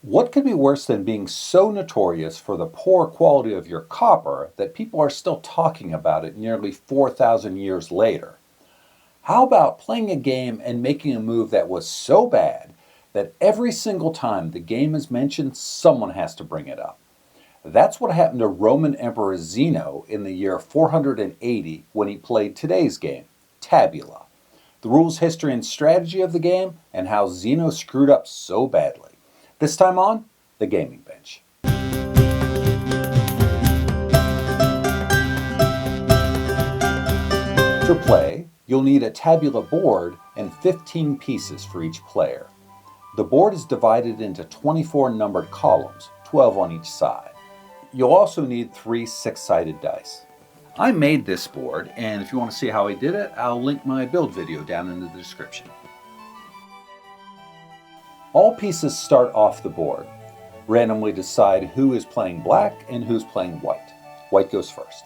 What could be worse than being so notorious for the poor quality of your copper that people are still talking about it nearly 4,000 years later? How about playing a game and making a move that was so bad that every single time the game is mentioned, someone has to bring it up? That's what happened to Roman Emperor Zeno in the year 480 when he played today's game, Tabula. The rules, history, and strategy of the game, and how Zeno screwed up so badly. This time on the gaming bench. To play, you'll need a tabula board and 15 pieces for each player. The board is divided into 24 numbered columns, 12 on each side. You'll also need 3 6-sided dice. I made this board, and if you want to see how I did it, I'll link my build video down in the description. All pieces start off the board. Randomly decide who is playing black and who's playing white. White goes first.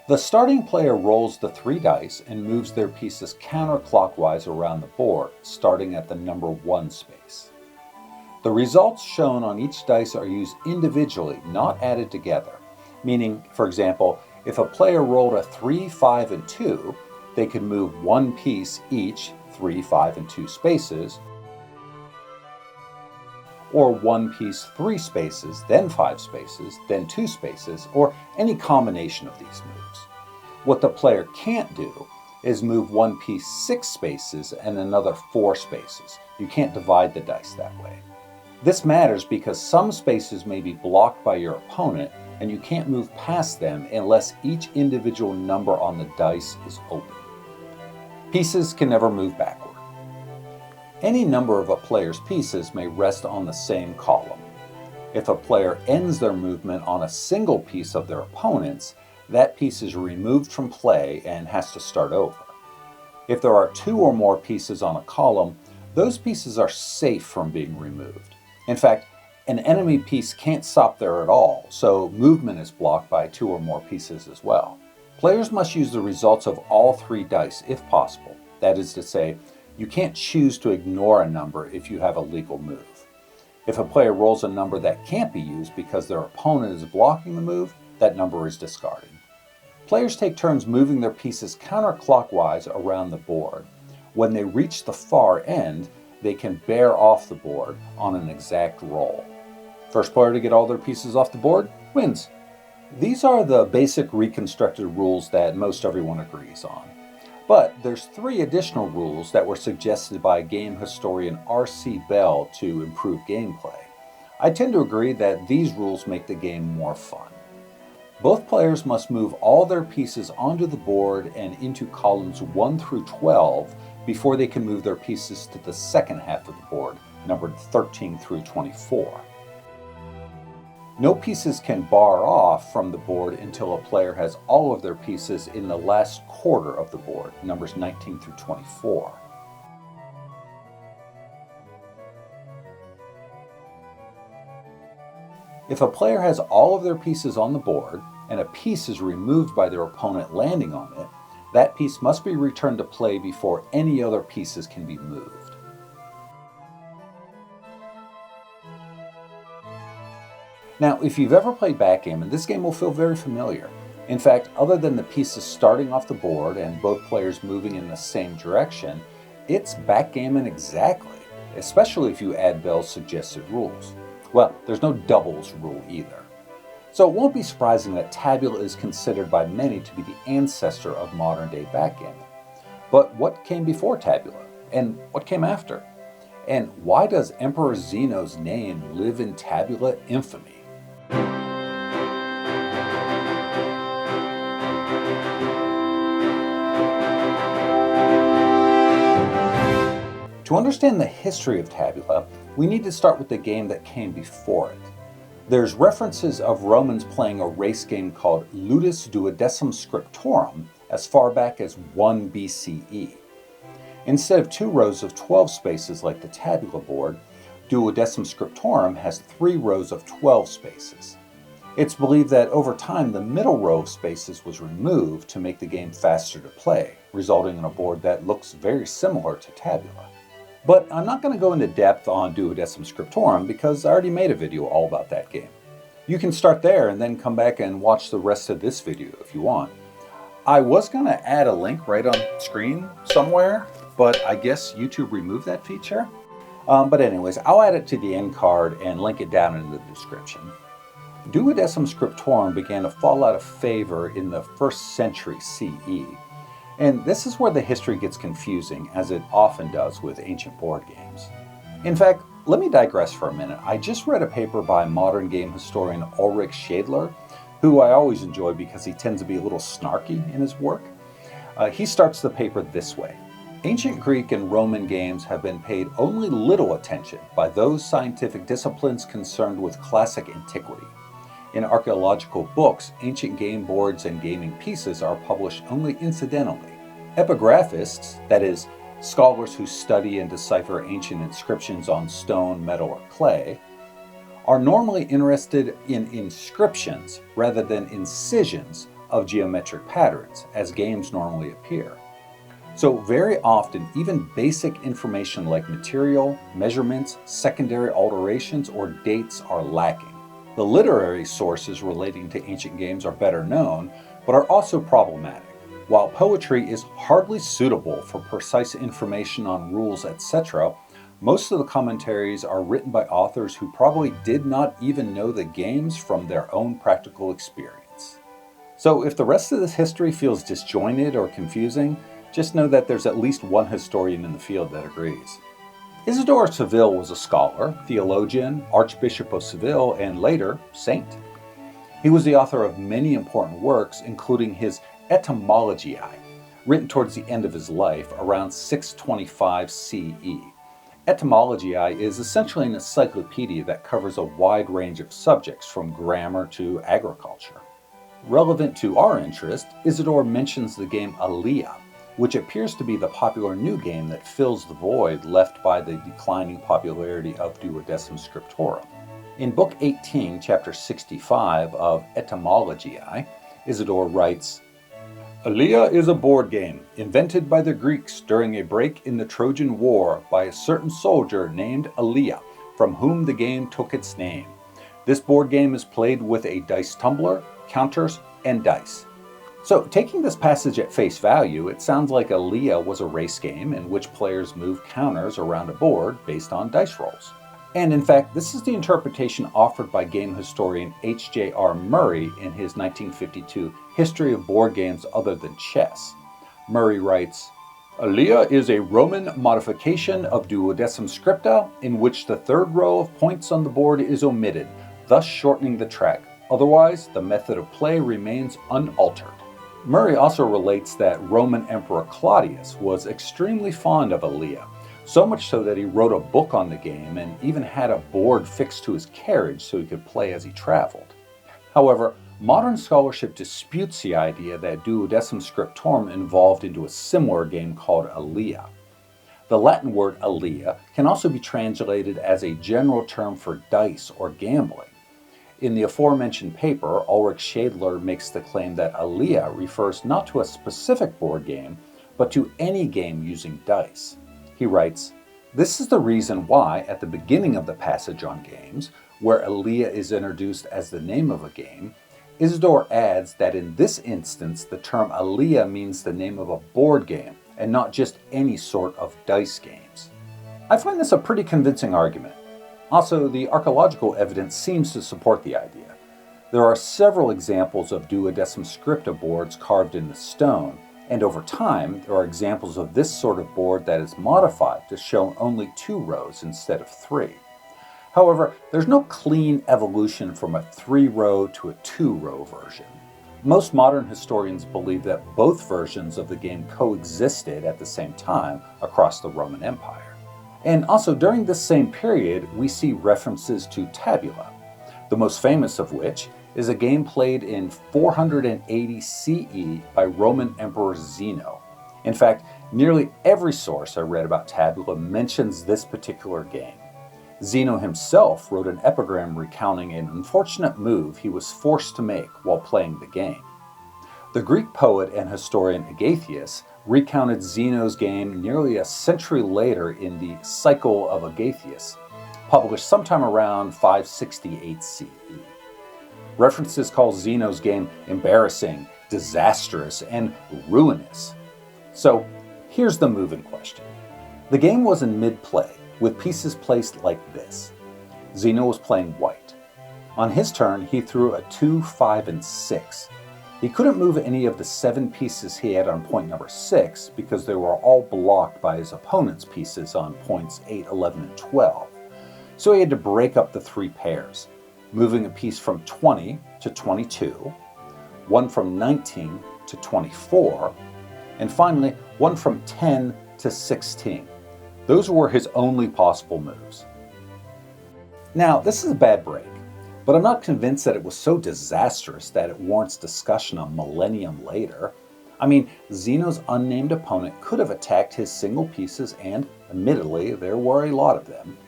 The starting player rolls the 3 dice and moves their pieces counterclockwise around the board, starting at the number 1 space. The results shown on each dice are used individually, not added together. Meaning, for example, if a player rolled a 3, 5, and 2, they could move 1 piece each 3, 5, and 2 spaces, or 1 piece 3 spaces, then 5 spaces, then 2 spaces, or any combination of these moves. What the player can't do is move 1 piece 6 spaces and another 4 spaces. You can't divide the dice that way. This matters because some spaces may be blocked by your opponent and you can't move past them unless each individual number on the dice is open. Pieces can never move backward. Any number of a player's pieces may rest on the same column. If a player ends their movement on a single piece of their opponent's, that piece is removed from play and has to start over. If there are 2 or more pieces on a column, those pieces are safe from being removed. In fact, an enemy piece can't stop there at all, so movement is blocked by 2 or more pieces as well. Players must use the results of all 3 dice if possible. That is to say, you can't choose to ignore a number if you have a legal move. If a player rolls a number that can't be used because their opponent is blocking the move, that number is discarded. Players take turns moving their pieces counterclockwise around the board. When they reach the far end, they can bear off the board on an exact roll. First player to get all their pieces off the board wins. These are the basic reconstructed rules that most everyone agrees on. But there's 3 additional rules that were suggested by game historian R.C. Bell to improve gameplay. I tend to agree that these rules make the game more fun. Both players must move all their pieces onto the board and into columns 1 through 12 before they can move their pieces to the second half of the board, numbered 13 through 24. No pieces can bar off from the board until a player has all of their pieces in the last quarter of the board, numbers 19 through 24. If a player has all of their pieces on the board and a piece is removed by their opponent landing on it, that piece must be returned to play before any other pieces can be moved. Now, if you've ever played backgammon, this game will feel very familiar. In fact, other than the pieces starting off the board and both players moving in the same direction, it's backgammon exactly, especially if you add Bell's suggested rules. Well, there's no doubles rule either. So it won't be surprising that Tabula is considered by many to be the ancestor of modern-day backgammon. But what came before Tabula? And what came after? And why does Emperor Zeno's name live in Tabula infamy? To understand the history of Tabula, we need to start with the game that came before it. There's references of Romans playing a race game called Ludus Duodecim Scriptorum as far back as 1 BCE. Instead of 2 rows of 12 spaces like the Tabula board, Duodecim Scriptorum has 3 rows of 12 spaces. It's believed that over time the middle row of spaces was removed to make the game faster to play, resulting in a board that looks very similar to Tabula. But I'm not going to go into depth on Duodecim Scriptorum because I already made a video all about that game. You can start there and then come back and watch the rest of this video if you want. I was going to add a link right on screen somewhere, but I guess YouTube removed that feature. But anyways, I'll add it to the end card and link it down in the description. Duodecim Scriptorum began to fall out of favor in the 1st century CE. And this is where the history gets confusing, as it often does with ancient board games. In fact, let me digress for a minute. I just read a paper by modern game historian Ulrich Schädler, who I always enjoy because he tends to be a little snarky in his work. He starts the paper this way. Ancient Greek and Roman games have been paid only little attention by those scientific disciplines concerned with classic antiquity. In archaeological books, ancient game boards and gaming pieces are published only incidentally. Epigraphists, that is, scholars who study and decipher ancient inscriptions on stone, metal, or clay, are normally interested in inscriptions rather than incisions of geometric patterns, as games normally appear. So very often, even basic information like material, measurements, secondary alterations, or dates are lacking. The literary sources relating to ancient games are better known, but are also problematic. While poetry is hardly suitable for precise information on rules, etc., most of the commentaries are written by authors who probably did not even know the games from their own practical experience. So if the rest of this history feels disjointed or confusing, just know that there's at least one historian in the field that agrees. Isidore of Seville was a scholar, theologian, Archbishop of Seville, and later, saint. He was the author of many important works, including his Etymologiae, written towards the end of his life, around 625 CE. Etymologiae is essentially an encyclopedia that covers a wide range of subjects, from grammar to agriculture. Relevant to our interest, Isidore mentions the game Alea, which appears to be the popular new game that fills the void left by the declining popularity of Duodecim Scriptorum. In Book 18, Chapter 65 of Etymologiae, Isidore writes, Alea is a board game invented by the Greeks during a break in the Trojan War by a certain soldier named Alea, from whom the game took its name. This board game is played with a dice tumbler, counters, and dice. So, taking this passage at face value, it sounds like Alea was a race game in which players move counters around a board based on dice rolls. And in fact, this is the interpretation offered by game historian H.J.R. Murray in his 1952 History of Board Games Other Than Chess. Murray writes, Alea is a Roman modification of Duodecim Scripta in which the third row of points on the board is omitted, thus shortening the track. Otherwise, the method of play remains unaltered. Murray also relates that Roman Emperor Claudius was extremely fond of Alea, so much so that he wrote a book on the game and even had a board fixed to his carriage so he could play as he traveled. However, modern scholarship disputes the idea that Duodecim Scriptorum evolved into a similar game called Alea. The Latin word Alea can also be translated as a general term for dice or gambling. In the aforementioned paper, Ulrich Schädler makes the claim that Alea refers not to a specific board game, but to any game using dice. He writes, This is the reason why, at the beginning of the passage on games, where Alea is introduced as the name of a game, Isidore adds that in this instance the term Alea means the name of a board game, and not just any sort of dice games. I find this a pretty convincing argument. Also, the archaeological evidence seems to support the idea. There are several examples of Duodecim Scripta boards carved in the stone, and over time there are examples of this sort of board that is modified to show only 2 rows instead of 3. However, there's no clean evolution from a 3-row to a 2-row version. Most modern historians believe that both versions of the game coexisted at the same time across the Roman Empire. And also during this same period, we see references to Tabula, the most famous of which is a game played in 480 CE by Roman Emperor Zeno. In fact, nearly every source I read about Tabula mentions this particular game. Zeno himself wrote an epigram recounting an unfortunate move he was forced to make while playing the game. The Greek poet and historian Agathias recounted Zeno's game nearly a century later in the Cycle of Agathias, published sometime around 568 CE. References call Zeno's game embarrassing, disastrous, and ruinous. So here's the move in question. The game was in mid-play, with pieces placed like this. Zeno was playing white. On his turn, he threw a 2, 5, and 6. He couldn't move any of the 7 pieces he had on point number 6 because they were all blocked by his opponent's pieces on points 8, 11, and 12. So he had to break up the 3 pairs, moving a piece from 20 to 22, one from 19 to 24, and finally one from 10 to 16. Those were his only possible moves. Now, this is a bad break, but I'm not convinced that it was so disastrous that it warrants discussion a millennium later. I mean, Zeno's unnamed opponent could have attacked his single pieces, and admittedly, there were a lot of them.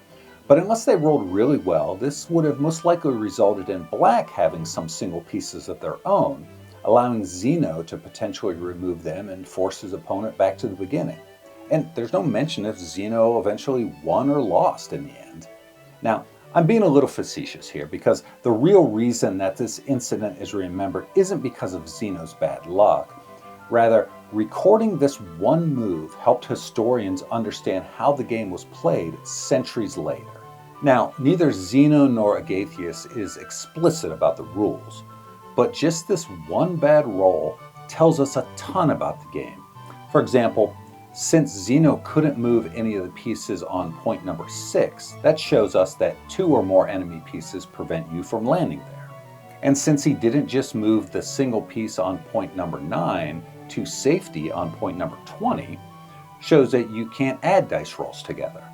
But unless they rolled really well, this would have most likely resulted in Black having some single pieces of their own, allowing Zeno to potentially remove them and force his opponent back to the beginning. And there's no mention if Zeno eventually won or lost in the end. Now, I'm being a little facetious here because the real reason that this incident is remembered isn't because of Zeno's bad luck. Rather, recording this one move helped historians understand how the game was played centuries later. Now, neither Zeno nor Agathias is explicit about the rules, but just this one bad roll tells us a ton about the game. For example, since Zeno couldn't move any of the pieces on point number 6, that shows us that 2 or more enemy pieces prevent you from landing there. And since he didn't just move the single piece on point number 9 to safety on point number 20, shows that you can't add dice rolls together.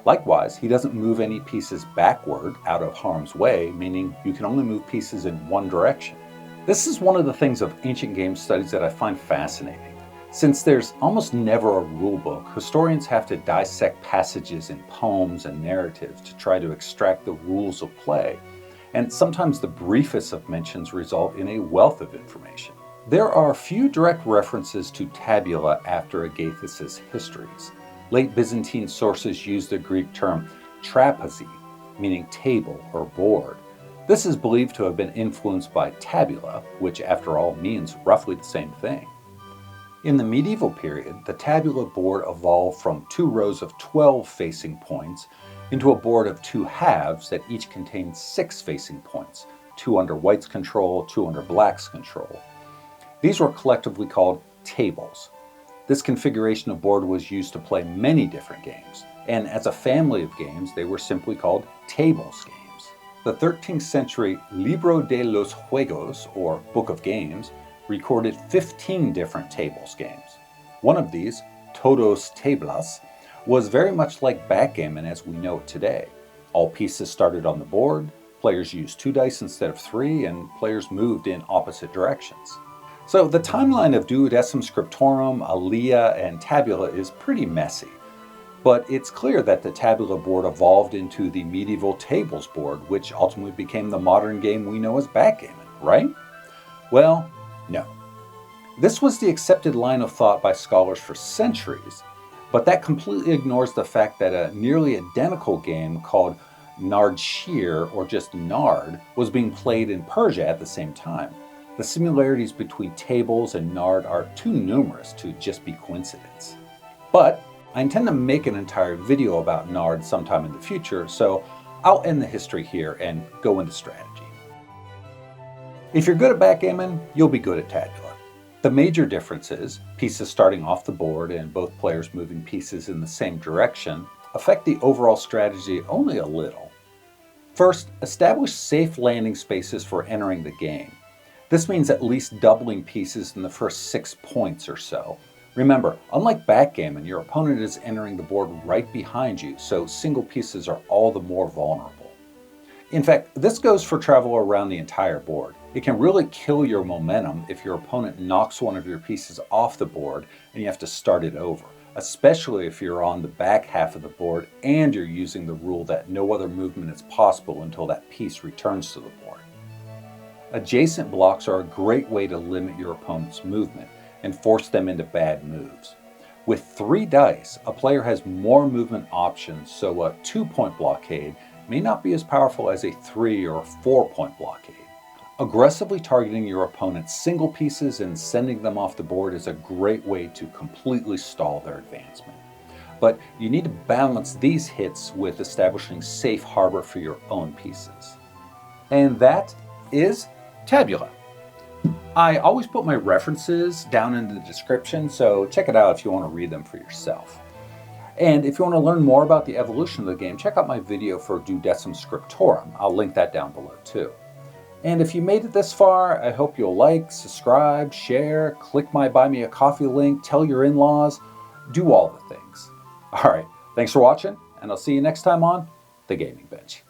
Likewise, he doesn't move any pieces backward out of harm's way, meaning you can only move pieces in one direction. This is one of the things of ancient game studies that I find fascinating. Since there's almost never a rule book, historians have to dissect passages in poems and narratives to try to extract the rules of play, and sometimes the briefest of mentions result in a wealth of information. There are few direct references to Tabula after Agathias' histories. Late Byzantine sources use the Greek term trapezy, meaning table or board. This is believed to have been influenced by tabula, which after all means roughly the same thing. In the medieval period, the tabula board evolved from 2 rows of 12 facing points into a board of 2 halves that each contained 6 facing points, 2 under white's control, 2 under black's control. These were collectively called tables. This configuration of board was used to play many different games, and as a family of games, they were simply called tables games. The 13th century Libro de los Juegos, or Book of Games, recorded 15 different tables games. One of these, Todos Tablas, was very much like backgammon as we know it today. All pieces started on the board, players used 2 dice instead of 3, and players moved in opposite directions. So the timeline of Duodecim Scriptorum, Alea, and Tabula is pretty messy, but it's clear that the Tabula board evolved into the medieval tables board, which ultimately became the modern game we know as backgammon, right? Well, no. This was the accepted line of thought by scholars for centuries, but that completely ignores the fact that a nearly identical game called Nardshir, or just Nard, was being played in Persia at the same time. The similarities between tables and Nard are too numerous to just be coincidence. But I intend to make an entire video about Nard sometime in the future, so I'll end the history here and go into strategy. If you're good at backgammon, you'll be good at Tabula. The major difference is pieces starting off the board and both players moving pieces in the same direction affect the overall strategy only a little. First, establish safe landing spaces for entering the game. This means at least doubling pieces in the first 6 points or so. Remember, unlike backgammon, your opponent is entering the board right behind you, so single pieces are all the more vulnerable. In fact, this goes for travel around the entire board. It can really kill your momentum if your opponent knocks one of your pieces off the board and you have to start it over, especially if you're on the back half of the board and you're using the rule that no other movement is possible until that piece returns to the board. Adjacent blocks are a great way to limit your opponent's movement, and force them into bad moves. With 3 dice, a player has more movement options, so a 2-point blockade may not be as powerful as a 3 or 4-point blockade. Aggressively targeting your opponent's single pieces and sending them off the board is a great way to completely stall their advancement. But you need to balance these hits with establishing safe harbor for your own pieces. And that is Tabula. I always put my references down in the description, so check it out if you want to read them for yourself. And if you want to learn more about the evolution of the game, check out my video for Duodecim Scriptorum. I'll link that down below too. And if you made it this far, I hope you'll like, subscribe, share, click my Buy Me a Coffee link, tell your in-laws, do all the things. All right, thanks for watching, and I'll see you next time on The Gaming Bench.